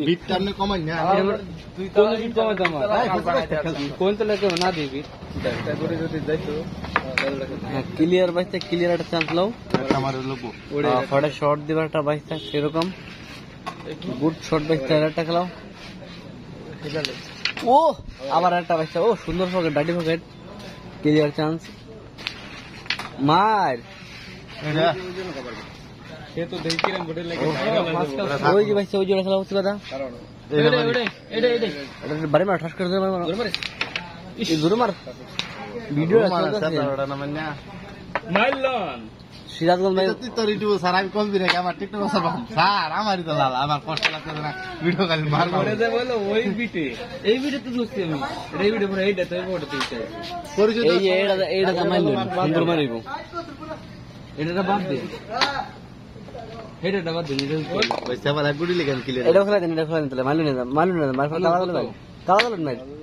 bit টানে কমাই না তুই কোন বিট কমাই দাম কোন তো লাগে না দিবি একটা করে যদি যাইতো ক্লিয়ার বাইতে ক্লিয়ার একটা চান্স লাও আমার লোক ফড়ে শর্ট দিবার একটা বাইতে সেরকম গুড শর্ট বাইতে একটা খেলাও ও আবার একটা বাইতে ও সুন্দর pocket daddy pocket clear chance মার এটা সে তো দেখি কিরম বডি লাগে ওই যে বাইতে ওই জোড়া খেলা হচ্ছে দাদা এটা বারে মার ঠাস করে দে দূরে মার ভিডিও আছে মাইলন সিরাজগঞ্জ ভাই তুই তোর ইউটিউব স্যার আমি কল দিরে আমার টিকটক স্যার স্যার আমারই তো লাল আমার কষ্ট লাগছে না ভিডিও খালি মার করে যায় বলো ওই বিটে এই বিটে তো ঢুকছি আমি এই বিটে পরে এইটা তো বড় তুইছে পরিচয় এই এইটা মাইলন সুন্দর মারিব এটা বাদ দে এটা বাদ দে পয়সা আমার গুড়ি লেগে ক্লিয়ার এটা খেলা দেন তাহলে মাইলন মার কালা মার